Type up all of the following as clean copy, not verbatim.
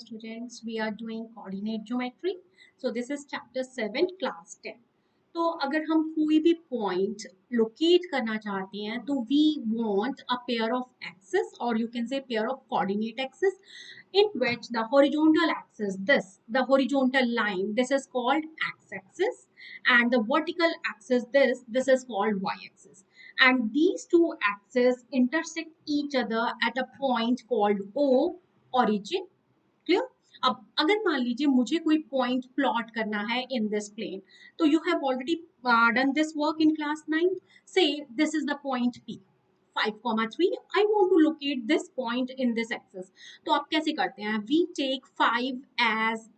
students, we are doing coordinate geometry. So this is chapter 7 class 10. तो अगर हम कोई भी पॉइंट लोकेट करना चाहते हैं तो we want a pair of axis और you can say pair of coordinate axis in which the horizontal axis, the horizontal line, this is called x-axis, and the vertical axis, this is called y-axis. And these two axes intersect each other at a point called O, origin. Clear? अब अगर मान लीजिए मुझे कोई point plot करना है in this plane, तो you have already done this work in class 9. से this is the point P 5,3. I want to locate this point in this axis. तो आप कैसे करते हैं? We take 5 as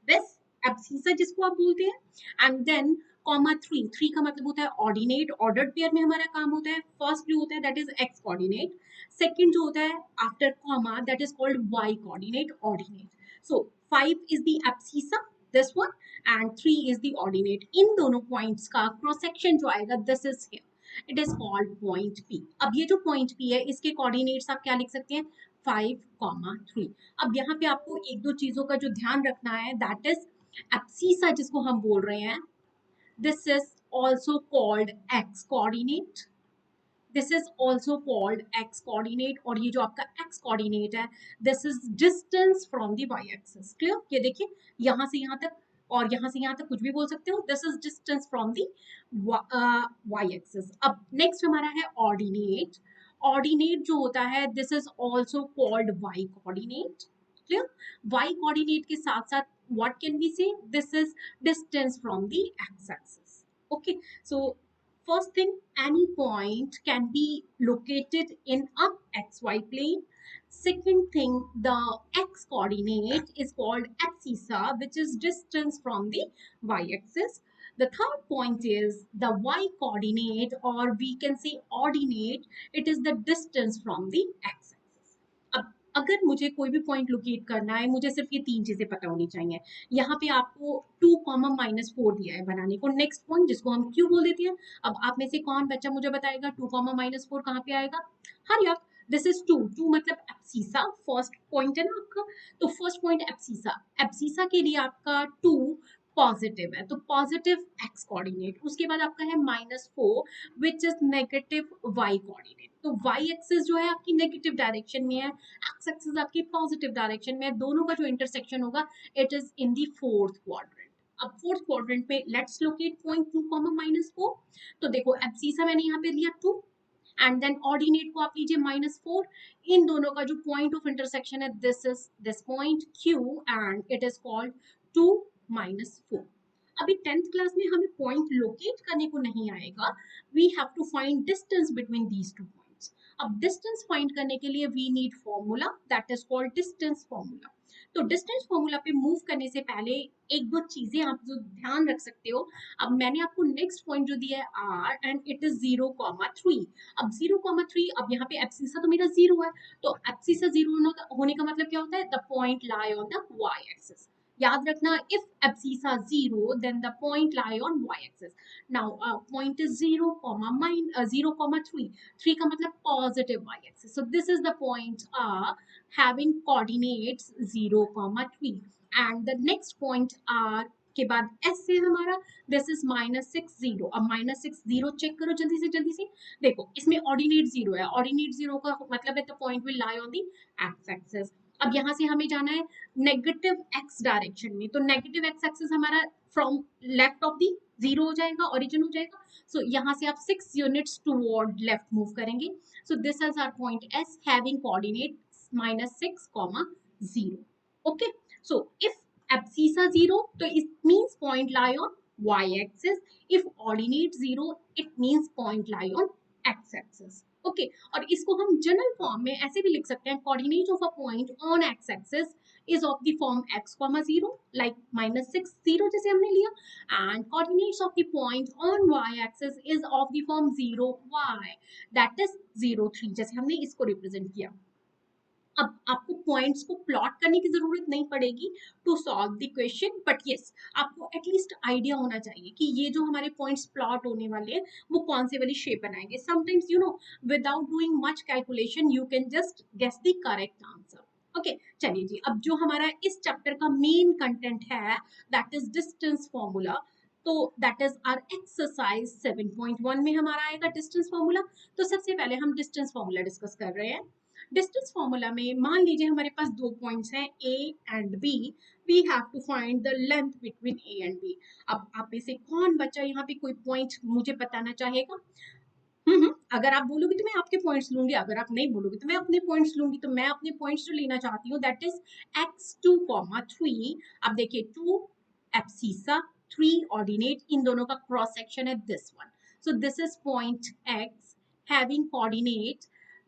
this abscissa जिसको आप बोलते हैं, and then कॉमा 3 का मतलब होता है ऑर्डिनेट. ऑर्डर्ड पेयर में हमारा काम होता है. फर्स्ट जो होता है that is x coordinate. Second जो होता है after comma that is called y coordinate, ordinate. So 5 is the abscissa, this one, and 3 is the ordinate. इन दोनों पॉइंट्स का क्रॉस सेक्शन जो आएगा this is here, it is called point P. अब ये जो पॉइंट P है इसके कोऑर्डिनेट्स आप क्या लिख सकते हैं? 5,3. अब यहाँ पे आपको एक दो चीजों का जो ध्यान रखना है दैट इज एब्सिसा जिसको हम बोल रहे हैं, this is also called x coordinate. This is also called x coordinate. और ये जो आपका x coordinate है this is distance from the y axis. Clear? ये देखिए यहाँ से यहाँ तक और यहाँ से यहाँ तक कुछ भी बोल सकते हो. This is distance from the y axis. अब next हमारा है ordinate. Ordinate जो होता है this is also called y coordinate. Clear? Y coordinate के साथ साथ what can we say? This is distance from the x-axis. Okay, so first thing, any point can be located in a xy plane. Second thing, the x coordinate is called abscissa, which is distance from the y-axis. The third point is the y coordinate, or we can say ordinate. It is the distance from the x-axis. अब अगर मुझे कोई भी point locate करना है, मुझे सिर्फ ये तीन चीजें पता होनी चाहिए. यहाँ पे आपको 2,-4 दिया है बनाने को. नेक्स्ट पॉइंट जिसको हम क्यू बोल देते हैं. अब आप में से कौन बच्चा मुझे बताएगा 2,-4 कहाँ पे आएगा? Hurry up. दिस इज 2 मतलब एब्सिसा. फर्स्ट पॉइंट है ना आपका, तो फर्स्ट पॉइंट एब्सिसा. एब्सिसा के लिए आपका 2 पॉजिटिव है, तो पॉजिटिव एक्स कोऑर्डिनेट. उसके बाद आपका है -4 which is negative y coordinate. तो वाई एक्सिस जो है आपकी नेगेटिव डायरेक्शन में है, एक्स एक्सिस आपकी पॉजिटिव डायरेक्शन में है. दोनों का जो इंटरसेक्शन होगा it is in the fourth quadrant. अब फोर्थ क्वाड्रेंट पे लेट्स लोकेट पॉइंट 2,-4. तो देखो एब्सिसा मैंने यहाँ पे लिया 2 एंड देन ऑर्डिनेट को आप लीजिए -4. इन दोनों का जो पॉइंट ऑफ इंटरसेक्शन है this is this point Q and it is called 2-4. अभी 10th क्लास में हमें पॉइंट लोकेट करने को नहीं आएगा. We have to find distance between these two points. अब डिस्टेंस फाइंड करने के लिए we need formula that is called distance formula. तो डिस्टेंस फॉर्मूला पे मूव करने से पहले एक दो चीजें आप जो ध्यान रख सकते हो. अब मैंने आपको नेक्स्ट पॉइंट जो दिया है R एंड इट इज 0,3. अब 0,3, अब यहाँ पे एब्सिसा तो मेरा 0 है, तो एब्सिसा 0 होने का मतलब क्या होता है? The point lie on the y axis. याद रखना, if abscissa 0 then the point lie on y axis. Now point is 0,3. 3 का मतलब positive y axis. So this is the point having coordinates 0,3 and the next point r के बाद s से हमारा this is -6,0. अब -6,0 check करो जल्दी से. देखो इसमें ऑर्डिनेट 0 है. ऑर्डिनेट 0 का मतलब है the point will lie on the x axis. अब यहाँ से हमें जाना है नेगेटिव एक्स डायरेक्शन में, तो नेगेटिव एक्स एक्सिस हमारा फ्रॉम लेफ्ट ऑफ दी 0 हो जाएगा, ओरिजिन हो जाएगा. सो यहाँ से आप 6 यूनिट्स टुवर्ड लेफ्ट मूव करेंगे. So this is our point S having coordinate -6,0. Okay, so if abscissa 0 तो it means point lie on y axis. If ordinate 0 it means point lie on x axis. Okay, और इसको हम general form में ऐसे भी लिख सकते हैं. Coordinate of a point on x axis is of the form x, 0 like -6,0 जैसे हमने लिया, and coordinates of the point on y axis is of the form 0 y, that is 0,3 जैसे हमने इसको रिप्रेजेंट किया. अब आपको पॉइंट्स को प्लॉट करने की जरूरत नहीं पड़ेगी to solve the question, but yes आपको एटलीस्ट आइडिया होना चाहिए कि ये जो हमारे पॉइंट्स प्लॉट होने वाले हैं वो कौन से वाली शेप बनाएंगे. Sometimes you know without doing much calculation you can just guess the correct answer. Okay चलिए जी, अब जो हमारा इस चैप्टर का मेन कंटेंट है दैट इज डिस्टेंस फॉर्मूला। तो दैट इज आर एक्सरसाइज 7.1 में हमारा आएगा डिस्टेंस फॉर्मूला। तो सबसे पहले हम डिस्टेंस फॉर्मूला डिस्कस कर रहे हैं। डिस्टेंस फॉर्मूला में मान लीजिए हमारे पास दो पॉइंट्स हैं A and B. We have to find the length between A and B. अब आप में से कौन बच्चा यहाँ पे कोई पॉइंट मुझे बताना चाहेगा? अगर आप बोलोगे तो मैं आपके पॉइंट्स लूंगी, अगर आप नहीं बोलोगे तो मैं अपने पॉइंट्स लूंगी। तो मैं अपने पॉइंट्स जो लेना चाहती हूँ दैट इज x2, 3। अब देखिए 2 एब्सिसा, 3 ऑर्डिनेट, इन दोनों का क्रॉस सेक्शन है this one. So this is point x having coordinate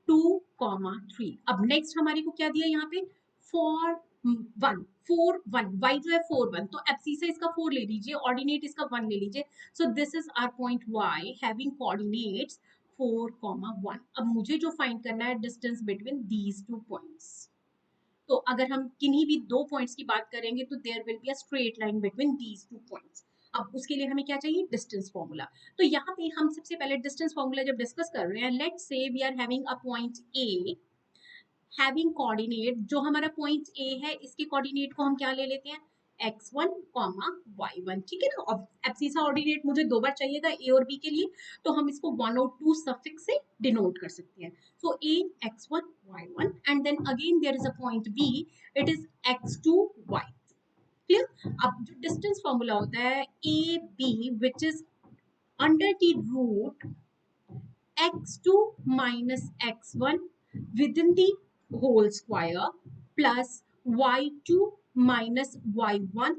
2, 3। अब नेक्स्ट हमारे को क्या दिया यहाँ पे? 4, 1, y जो है 4, 1, तो एब्सिसा इसका 4 ले लीजिए, ऑर्डिनेट इसका 1 ले लीजिए। So this is our point y having coordinates 4, 1। अब मुझे जो फाइंड करना है distance between these two points. तो अगर हम किन्हीं भी दो पॉइंट्स की बात करेंगे तो there will be a straight line between these two points. अब उसके लिए हमें क्या चाहिए? Distance formula. तो यहाँ पे हम सबसे पहले डिस्टेंस फॉर्मूला जब डिस्कस कर रहे हैं, let's say we are having a point A having coordinate. जो हमारा पॉइंट ए है इसके कोऑर्डिनेट को हम क्या ले लेते हैं? x1, y1, ठीक है ना। अब एब्सिसा ऑर्डिनेट मुझे दो बार चाहिएगा ए और बी के लिए, तो हम इसको 1 और 2 सफिक्स से डिनोट कर सकते हैं। So A x1 y1 and then again there is a point B, it is x2 y। Clear? अब जो डिस्टेंस फॉर्मूला होता है A B which is under the root x2 minus x1 within the whole square plus y2 minus y1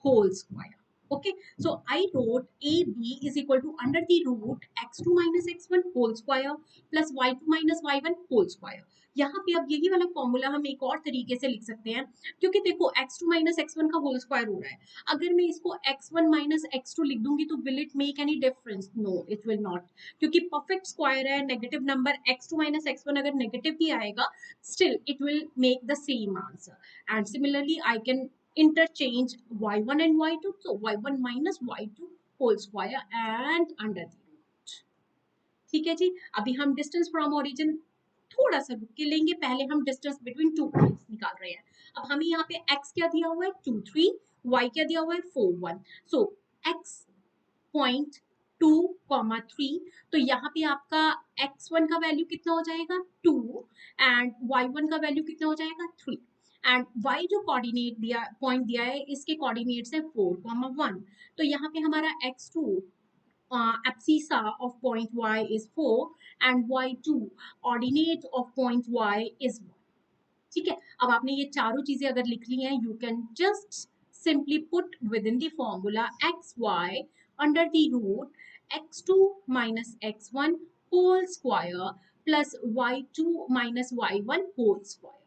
whole square. Okay, so I wrote AB is equal to under the root x2 minus x1 whole square plus y2 minus y1 whole square. यहाँ पे अब यही वाला formula हम एक और तरीके से लिख सकते हैं, क्योंकि देखो x2 माइनस x1 का होल स्क्वायर हो रहा है। अगर मैं इसको x1 माइनस x2 लिख दूंगी तो will it make any difference? No, it will not, क्योंकि परफेक्ट स्क्वायर है। Negative number x2 minus x1 अगर नेगेटिव भी आएगा still it will make the same answer. And similarly I can interchange y1 and y2, so y1 minus y2 whole square and under the root। ठीक है जी, अभी हम distance from origin थोड़ा सा रुक के लेंगे, पहले हम डिस्टेंस बिटवीन टू पॉइंट्स निकाल रहे हैं। अब हमें यहाँ पे x क्या दिया हुआ है? 2, 3, y क्या दिया हुआ है? 4, 1। सो x पॉइंट 2, 3, तो यहाँ पे आपका x1 का वैल्यू कितना हो जाएगा? 2 एंड y1 का वैल्यू कितना हो जाएगा? 3। एंड y जो कोऑर्डिनेट दिया, पॉइंट दिया है, इसके कोऑर्डिनेट्स है 4, 1। तो यहाँ पे हमारा x2 abscissa of point y is 4 and y2 ordinate of point y is 1। ठीक है, अब आपने ये चारों चीजें अगर लिख ली हैं, you can just simply put within the formula x y under the root x2 minus x1 whole square plus y2 minus y1 whole square,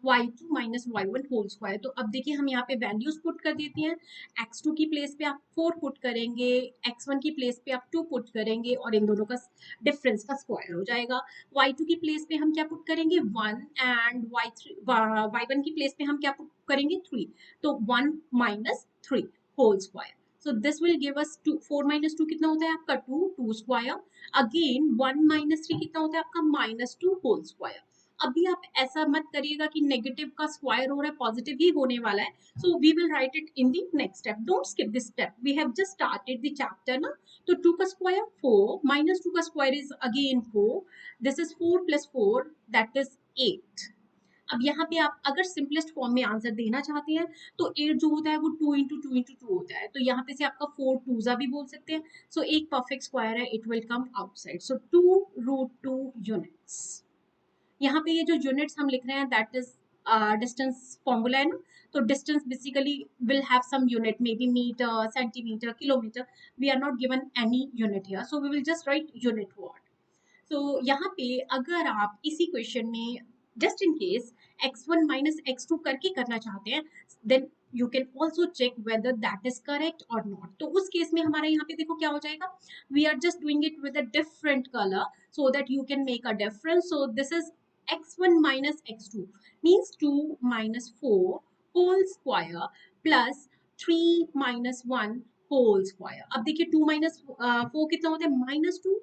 y2 minus y1 whole square. तो अब देखिए हम यहाँ पे वैल्यूज पुट कर देते हैं। x2 की प्लेस पे आप 4 पुट करेंगे, x1 की प्लेस पे आप 2 पुट करेंगे और इन दोनों का डिफरेंस का स्क्वायर हो जाएगा। y2 की प्लेस पे हम क्या पुट करेंगे? 1 एंड y1 की प्लेस पे हम क्या पुट करेंगे? 3। तो 1 minus 3 whole square. So this will give us 2, 4 minus 2 कितना होता है आपका? 2, 2 square। Again 1 minus 3 कितना होता है आपका? -2 whole square। अभी आप ऐसा मत करिएगा कि नेगेटिव का स्क्वायर हो रहा है, पॉजिटिव ही होने वाला है। So we will write it in the next step, don't skip this step, we have just started the chapter ना। तो 2 का स्क्वायर 4 माइनस 2 का square is again 4, this is 4 plus 4 that is 8। अब यहाँ पे आप अगर सिंपलेस्ट फॉर्म में आंसर देना चाहते हैं तो 8 जो होता है वो 2 इंटू 2 इंटू 2 होता है, तो यहाँ पे से आपका 4 टूजा भी बोल सकते हैं। सो एक परफेक्ट स्क्वायर है, it will come outside. So 2√2 units. यहाँ पे ये जो यूनिट्स हम लिख रहे हैं दैट इज डिस्टेंस फॉर्मूला है ना। तो distance basically will have some unit, may be metre, centimetre, kilometre. We are not given any unit here, so we will just write unit word. तो यहाँ पे अगर आप इसी क्वेश्चन में just in case x1 minus x2 करके करना चाहते हैं, then you can also check whether that is correct और नॉट। तो उस केस में हमारा यहाँ पे देखो क्या हो जाएगा, we are just doing it with a different colour so that you can make a difference. So this is x1 minus x2 means 2 minus 4 whole square plus 3 minus 1 whole square। अब देखिए 2 minus 4 कितना होता है? -2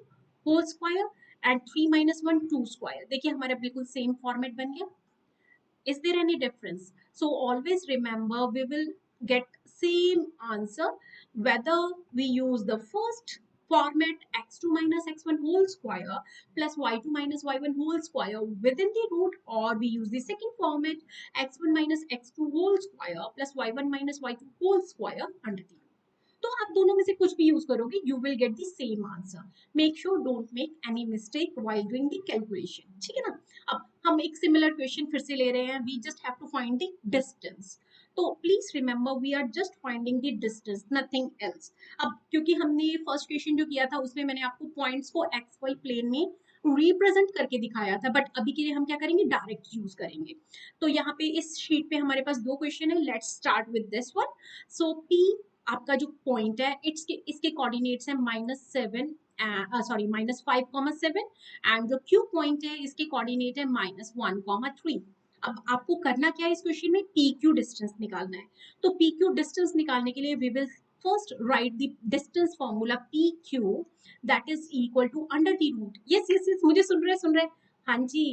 whole square and 3 minus 1 2 square. देखिए हमारा बिल्कुल same format बन गया। Is there any difference? So always remember, we will get same answer whether we use the first format x2 minus x1 whole square plus y2 minus y1 whole square within the root, or we use the second format x1 minus x2 whole square plus y1 minus y2 whole square under the root. तो आप दोनों में से कुछ भी use करोगे, you will get the same answer. Make sure don't make any mistake while doing the calculation. ठीक है ना. अब हम एक सिमिलर क्वेश्चन फिर से ले रहे हैं. We just have to find the distance. तो please remember we are just finding the distance, nothing else. अब क्योंकि हमने फर्स्ट क्वेश्चन जो किया था उसमें मैंने आपको पॉइंट्स को एक्स वाई प्लेन में रिप्रेजेंट करके दिखाया था, बट अभी के लिए हम क्या करेंगे, डायरेक्ट यूज करेंगे. तो यहाँ पे इस शीट पे हमारे पास दो क्वेश्चन है. Let's start with this one. So P आपका जो पॉइंट है इसके कोऑर्डिनेट्स है -7 सॉरी -5,7, एंड जो क्यू पॉइंट है इसके कोऑर्डिनेट है -1,3. अब आपको करना क्या है इस क्वेश्चन में, पी क्यू डिस्टेंस निकालना है. तो पी क्यू डिस्टेंस निकालने के लिए we will first write the distance formula P Q, that is equal to under the root. Yes yes yes, मुझे सुन रहे. हाँ जी,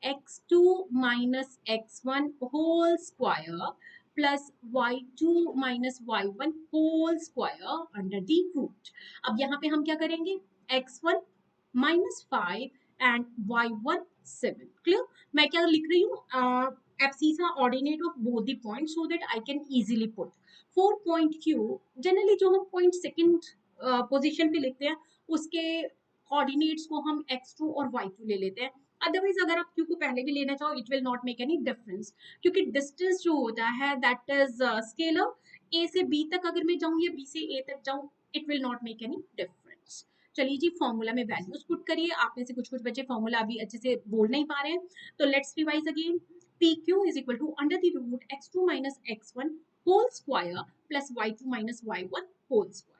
x2 minus x1 whole square plus y2 minus y1 whole square under the root. अब यहाँ पे हम क्या करेंगे, x1 minus 5 and y1 7. Clear? मैं क्या लिख रही हूँ, abscissa ordinate of both the points so that I can easily put. 4 point q, generally जो हम point second position पे लिखते हैं उसके कोऑर्डिनेट्स को हम x2 और y2 ले लेते हैं. अदरवाइज अगर आप q को पहले भी लेना चाहो it will not make any difference, क्योंकि डिस्टेंस जो होता है दैट इज स्केलर. a से b तक अगर मैं जाऊं या b से a तक जाऊं, it will not make any difference. चलिए जी, फॉर्मूला में वैल्यूज पुट करिए. आप में से कुछ कुछ बच्चे फॉर्मूला अभी अच्छे से बोल नहीं पा रहे हैं, तो let's revise again. P Q is equal to under the root x2 minus x1 whole square plus y2 minus y1 whole square.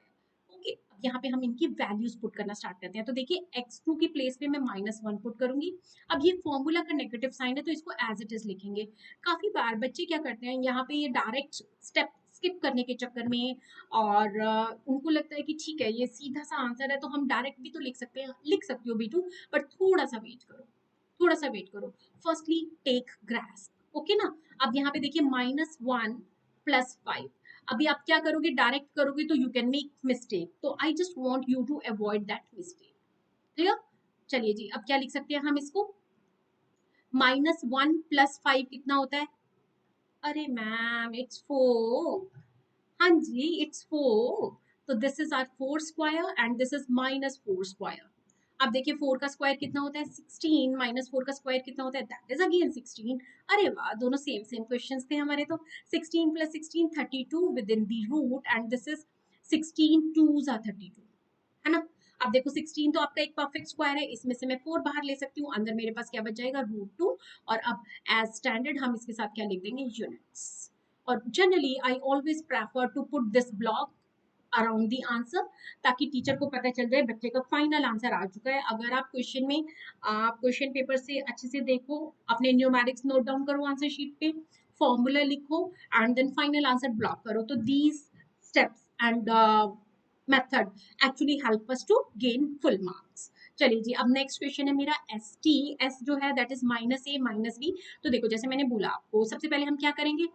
Okay, अब यहाँ पे हम इनकी वैल्यूज पुट करना स्टार्ट करते हैं. तो देखिए x2 की प्लेस पे मैं -1 पुट करूंगी. अब ये फॉर्मूला का नेगेटिव साइन है तो इसको एज इट इज लिखेंगे. काफी बार बच्चे क्या करते हैं, यहाँ पे ये डायरेक्ट स्टेप स्किप करने के चक्कर में, और उनको लगता है कि ठीक है ये सीधा सा आंसर है तो हम डायरेक्ट भी तो लिख सकते हैं. लिख सकते हो बेटू, बट थोड़ा सा वेट करो, थोड़ा सा वेट करो. Firstly take grasp. ओके ना. अब यहाँ पे देखिए -1 प्लस 5. अभी आप क्या करोगे, डायरेक्ट करोगे तो यू कैन मेक मिस्टेक. तो I just want you to avoid that mistake. Clear? चलिए जी, अब क्या लिख सकते हैं हम इसको, -1 प्लस 5 कितना होता है, अरे मैम इट्स 4. हाँ जी, इट्स 4. तो this is our 4 square and this is -4 square. अब देखिए 4 का स्क्वायर कितना होता है, 16. -4 का स्क्वायर कितना होता है, दैट इज अगेन 16. अरे वाह, दोनों सेम सेम क्वेश्चंस थे हमारे. तो 16 plus 16 32 within the root, and this is 16 2s are 32, है ना. अब देखो 16 तो आपका एक परफेक्ट स्क्वायर है, इसमें से मैं 4 बाहर ले सकती हूँ, अंदर मेरे पास क्या बच जाएगा, √2. और अब एज स्टैंडर्ड हम इसके साथ क्या लिख देंगे, यूनिट्स. और generally I always prefer to put this block around the answer, ताकि टीचर को पता चल जाए बच्चे का फाइनल आंसर आ चुका है. अगर आप क्वेश्चन में क्वेश्चन पेपर से अच्छे से देखो, अपने न्यूमेरिक्स नोट डाउन करो आंसर शीट पे, फॉर्मूला लिखो and then final answer block करो, तो these steps and method actually help us to gain full marks. चलिए जी, अब नेक्स्ट क्वेश्चन है मेरा एस टी. एस जो है दैट इज -a -b. तो देखो जैसे मैंने बोला आपको, सबसे पहले हम क्या करेंगे,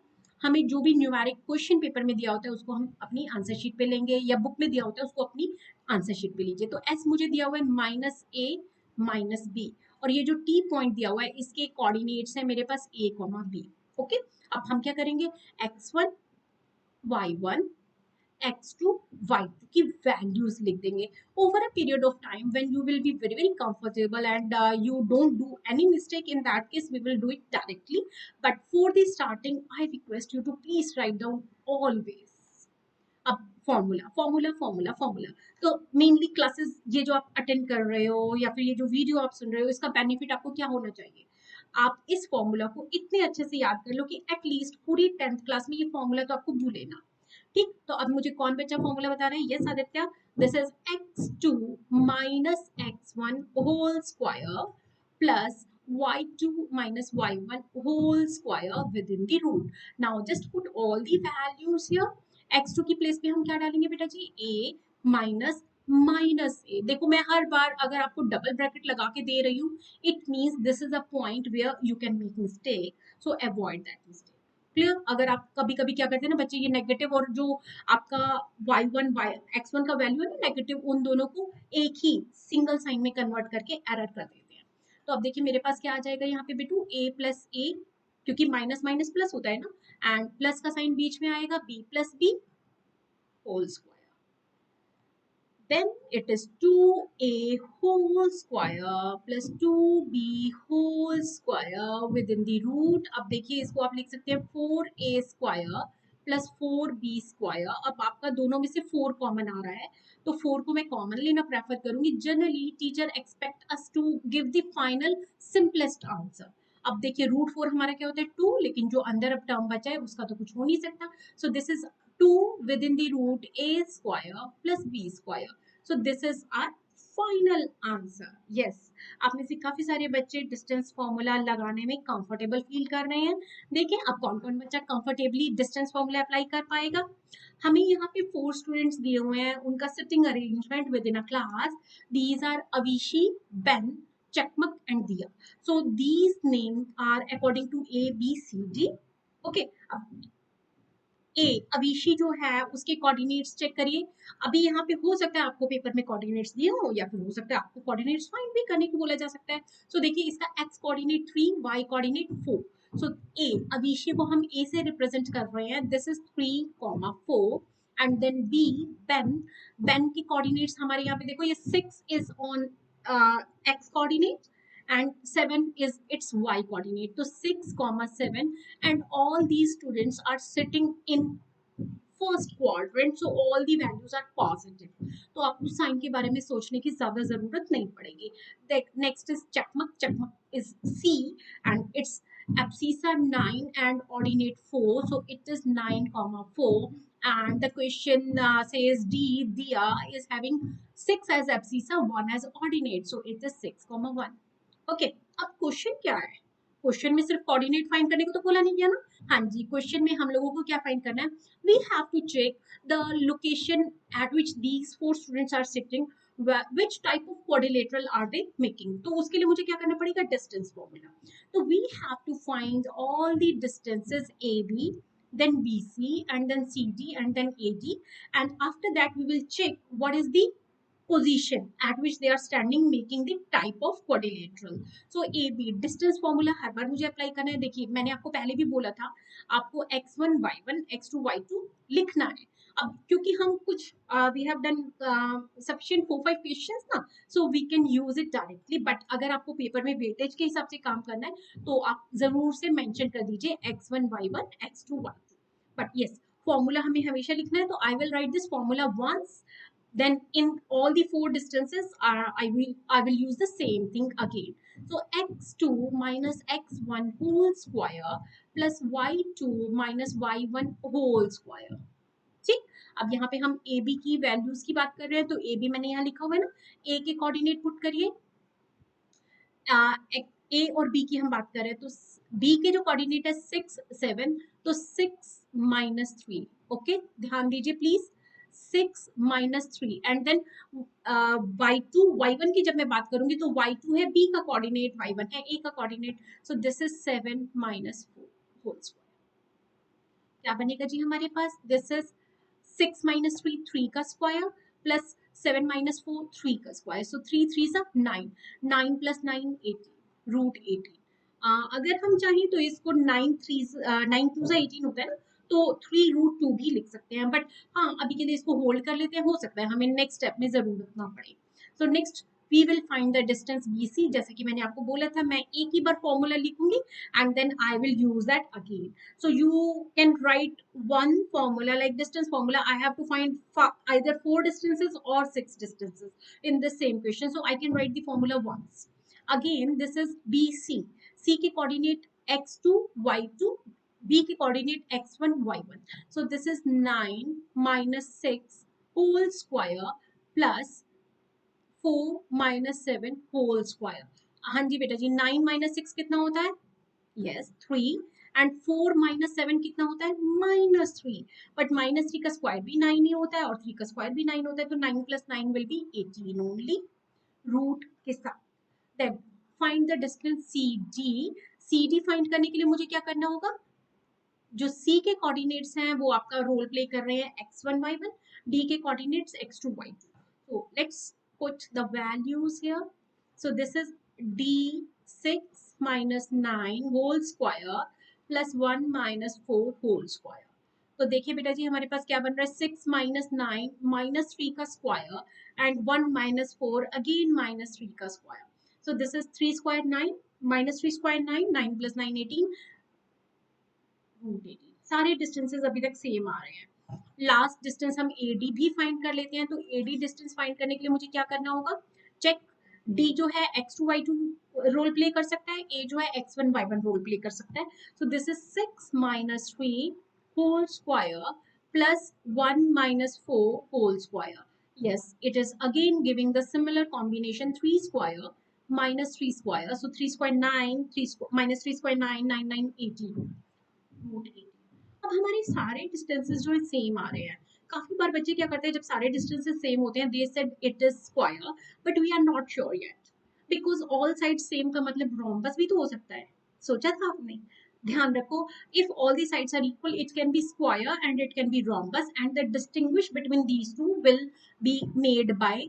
हमें जो भी न्यूमेरिक क्वेश्चन पेपर में दिया होता है उसको हम अपनी आंसर शीट पे लेंगे, या बुक में दिया होता है उसको अपनी आंसर शीट पे लीजिए. तो एस मुझे दिया हुआ है -a -b, और ये जो टी पॉइंट दिया हुआ है इसके कोऑर्डिनेट्स है मेरे पास a, b. ओके, अब हम क्या करेंगे, x1 y1 x2 y2 की वैल्यूज लिख देंगे. Over a period of time when you will be very very comfortable and you don't do any mistake, in that case we will do it directly, but for the starting I request you to please write down always. अब formula formula formula formula. तो mainly classes ये जो आप attend कर रहे हो या फिर ये जो वीडियो आप सुन रहे हो, इसका बेनिफिट आपको क्या होना चाहिए, आप इस फॉर्मूला को इतने अच्छे से याद कर लो कि एटलीस्ट पूरी 10th क्लास में ये फॉर्मूला तो आपको भूले ना. ठीक, तो अब मुझे कौन बच्चा फॉर्मूला बता रहा है, yes Aditya. This is x2 minus x1 whole square plus y2 minus y1 whole square within the root. Now just put all the values here. x2 की प्लेस पे हम क्या डालेंगे बेटा जी, a minus माइनस ए। देखो मैं हर बार अगर आपको डबल ब्रैकेट लगा के दे रही हूँ, it means this is a point where you can make mistake, so avoid that mistake. Clear? अगर आप कभी कभी क्या करते हैं ना बच्चे, ये नेगेटिव और जो आपका y1 x1 का वैल्यू है ना नेगेटिव, उन दोनों को एक ही सिंगल साइन में कन्वर्ट करके एरर कर देते हैं। तो अब देखिए मेरे पास क्या आ जाएगा यहाँ पे बेटू, a प्लस ए, क्योंकि माइनस माइनस प्लस होता है ना, एंड प्लस का साइन बीच में आएगा, b plus B whole square, then it is 2a whole square plus 2b whole square within the root। अब देखिए इसको आप लिख सकते हैं 4a square plus 4b square। अब आपका दोनों में से 4 कॉमन आ रहा है, तो 4 को मैं कॉमन लेना प्रेफर करूंगी। Generally teacher expect us to give the final simplest answer. अब देखिए रूट 4 हमारा क्या होता है 2, लेकिन जो अंदर अब टर्म बचा है उसका तो कुछ हो नहीं सकता, सो this is 2 within the root a square plus b square। So this is our final answer। Yes, आप में से काफी सारे बच्चे डिस्टेंस फॉर्मूला लगाने में कंफर्टेबल फील कर रहे हैं। देखिए अब कौन कौन बच्चा कंफर्टेबली डिस्टेंस फॉर्मूला अप्लाई कर पाएगा। हमें यहाँ पे 4 स्टूडेंट्स दिए हुए हैं, उनका sitting arrangement within a class. These are Avishi, Ben, Chakmak and Diya. So these names are according to A, B, C, D। Okay, अब ए अविशी जो है उसके कोऑर्डिनेट्स चेक करिए। अभी यहाँ पे हो सकता है आपको पेपर में कोऑर्डिनेट्स दिए हो, या फिर हो सकता है आपको कोऑर्डिनेट्स फाइंड भी करने को बोला जा सकता है। सो देखिए इसका X coordinate 3, Y coordinate 4। So A Avishi को हम ए से रिप्रेजेंट कर रहे हैं, this is 3, 4। And then B Ben, Ben की कोऑर्डिनेट्स हमारे यहाँ पे देखो, ये 6 is on X coordinate and 7 is its y coordinate, so 6, 7, and all these students are sitting in first quadrant, so all the values are positive, तो आपको sign के बारे में सोचने की ज्यादा जरूरत नहीं पड़ेगी। Next is Chakmak, Chakmak is C and it's abscissa 9 and ordinate 4, so it is 9, 4, and the question says D, Diya is having 6 as abscissa, 1 as ordinate, so it is 6, 1। Okay, अब क्वेश्चन क्या है? क्वेश्चन में सिर्फ कोऑर्डिनेट फाइंड करने को तो बोला नहीं गया ना। हाँ जी, क्वेश्चन में हम लोगों को क्या फाइंड करना है? We have to check the location at which these 4 students are sitting, which type of quadrilateral are they making। तो उसके लिए मुझे क्या करना पड़ेगा? Distance formula. तो we have to find all the distances A B, then BC, and then CD, and then AD, and after that we will check what is the position at which they are standing making the type of quadrilateral। so AB distance formula हर बार मुझे apply करना है। देखिए मैंने आपको पहले भी बोला था, आपको x1 y1 x2 y2 लिखना है। अब क्योंकि हम कुछ we have done sufficient 4-5 questions ना, so we can use it directly, but अगर आपको पेपर में वेटेज के हिसाब से काम करना है तो आप जरूर से मेंशन कर दीजिए x1 y1 x2 y2। But yes, formula हमें हमेशा लिखना है, तो I will write this formula once, then in all the 4 distances I will use the same thing again। so x2 minus x1 whole square plus y2 minus y1 whole square। ठीक, अब यहाँ पे हम ए बी की values की बात कर रहे हैं, तो ए बी मैंने यहाँ लिखा हुआ है ना, ए के कोऑर्डिनेट पुट करिए। ए और बी की हम बात कर रहे हैं, तो बी के जो कोऑर्डिनेट है 6, 7, तो 6 - 3। ओके, ध्यान दीजिए please, 6 - 3, and then y2 y1 की जब मैं बात करूंगी तो y2 है बी का कोऑर्डिनेट, y1 है ए का coordinate, so this is 7 - 4 whole square. क्या बनेगा जी हमारे पास? दिस इज 6 - 3 3 का स्क्वायर प्लस 7 - 4 3 का स्क्वायर, सो 3 3 सा 9, 9 + 9 18, रूट 18। अगर हम चाहें तो इसको 9 2 सा 18 होता है ना, तो 3√2 भी लिख सकते हैं, बट हाँ अभी के लिए इसको होल्ड कर लेते हैं, हो सकता है हमें नेक्स्ट स्टेप में जरूरत ना पड़े। So next we will find the distance BC। जैसे कि मैंने आपको बोला था, मैं एक ही बार फॉर्मूला लिखूंगी and then I will use that again। so you can write one formula like distance formula, I have to find either 4 distances or 6 distances in the same question, so I can write the formula once again। this is BC, C के coordinate x2 y2, B के coordinate x1 y1, so this is 9 - 6 whole square plus 4 - 7 whole square. हाँ जी बेटा जी, 9 - 6 कितना होता है? Yes 3, and 4 minus 7 कितना होता है -3, बट -3 का स्क्वायर भी 9 ही होता है और 3 का स्क्वायर भी 9 होता है, तो 9 + 9 विल बी 18 ओनली रूट के साथ। Then find the distance CD find करने के लिए मुझे क्या करना होगा, जो C के कोऑर्डिनेट्स हैं वो आपका रोल प्ले कर रहे हैं x1 y1, D के coordinates x2 y2. So let's put the values here. So this is D6 minus 9 whole square plus 1 minus 4 whole square. तो देखिए बेटा जी हमारे पास क्या बन रहा है 6 minus 9 minus 3 का square and 1 minus 4 again minus 3 का square. So this is 3 square 9 minus 3 square 9 9 plus 9 18 root 18. सारे डिस्टेंसेस अभी तक सेम आ रहे हैं. लास्ट डिस्टेंस हम AD भी फाइंड कर लेते हैं. तो AD डिस्टेंस फाइंड करने के लिए मुझे क्या करना होगा, चेक D जो है x2 y2 रोल प्ले कर सकता है, A जो है x1 y1 रोल प्ले कर सकता है. सो this is 6 minus 3 whole square plus 1 minus 4 whole square. Yes, it is again giving the similar combination 3 square minus 3 square. So 3 square 9, 3 minus 3 square 9, 9 9 18. Root 18. अब हमारे सारे डिस्टेंसेस जो है सेम आ रहे हैं. काफी बार बच्चे क्या करते हैं जब सारे डिस्टेंसेस सेम होते हैं, they said it is square, but we are not sure yet because all sides same का मतलब रोम्बस भी तो हो सकता है. सोचा था आपने? ध्यान रखो, if all the sides are equal it can be square and it can be rhombus and the distinguish between these two will be made by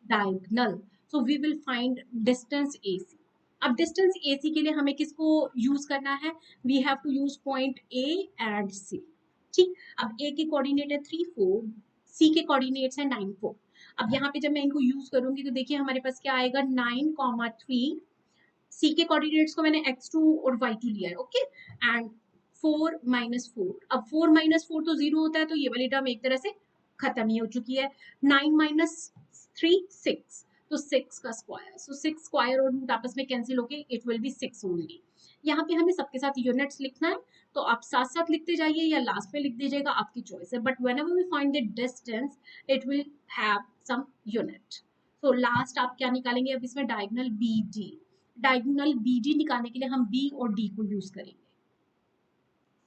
diagonal. So we will find distance AC. अब distance AC के लिए हमें किसको use करना है, we have to use point A and C. ठीक, अब A के कोऑर्डिनेट है 3 4, C के कोऑर्डिनेट्स है 9 4. अब यहाँ पे जब मैं इनको यूज करूंगी तो देखिए हमारे पास क्या आएगा 9 3. C के कोऑर्डिनेट्स को मैंने x2 और y2 लिया है, ओके, एंड 4 minus 4. अब 4 minus 4 तो 0 होता है, तो ये वाली टर्म एक तरह से खत्म ही हो चुकी है. 9 minus 3 6, तो 6 का स्क्वायर. सो 6 स्क्वायर और रूट आपस में कैंसिल होके इट विल बी 6 ओनली. यहाँ पे हमें सबके साथ यूनिट्स लिखना है, तो आप साथ साथ लिखते जाइए या लास्ट में लिख दीजिएगा, आपकी चॉइस है. But whenever we find the distance it will have some unit. तो लास्ट आप क्या निकालेंगे, अब इसमें डायगोनल BD. डायगोनल BD निकालने के लिए हम B और D को यूज करेंगे.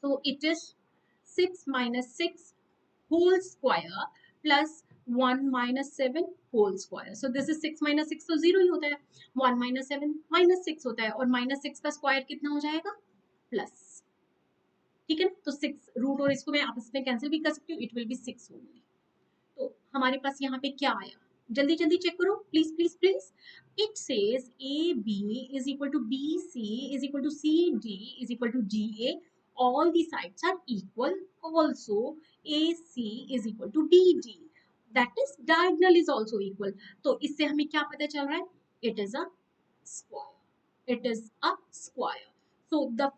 So it is 6 minus 6 whole square plus 1 minus 7 whole square. So this is 6 minus 6 तो 0 ही होता है, 1 minus 7 minus 6 होता है और minus 6 का स्क्वायर कितना हो जाएगा प्लस. ठीक है, तो 6 रूट और इसको मैं आपस में कैंसिल भी कर सकती हूँ, इट विल बी 6 ओनली. तो हमारे पास यहाँ पे क्या आया, जल्दी जल्दी चेक करो please please please. It says AB is equal to BC is equal to CD is equal to DA. All the sides are equal. Also AC is equal to BD. That is diagonal is also equal. तो इससे हमें क्या पता चल रहा है, it is a square. It is a square. So the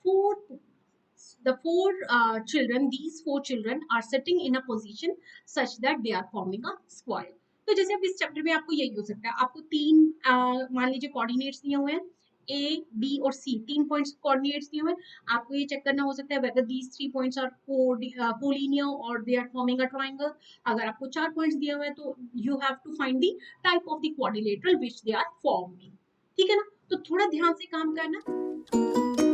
children, these 4 children are sitting in a position such that they are forming a square. तो जैसे अब इस चैप्टर में आपको यही हो सकता है, आपको 3 मान लीजिए कोऑर्डिनेट्स दिए हुए हैं, A, B और C, 3 पॉइंट्स कोऑर्डिनेट्स दिए हुए हैं. आपको ये चेक करना हो सकता है whether these 3 points are collinear or they are forming a triangle. अगर आपको 4 पॉइंट्स दिए हुए हैं तो you have to find the type of the quadrilateral which they are forming. ठीक है ना, तो थोड़ा ध्यान से काम करना.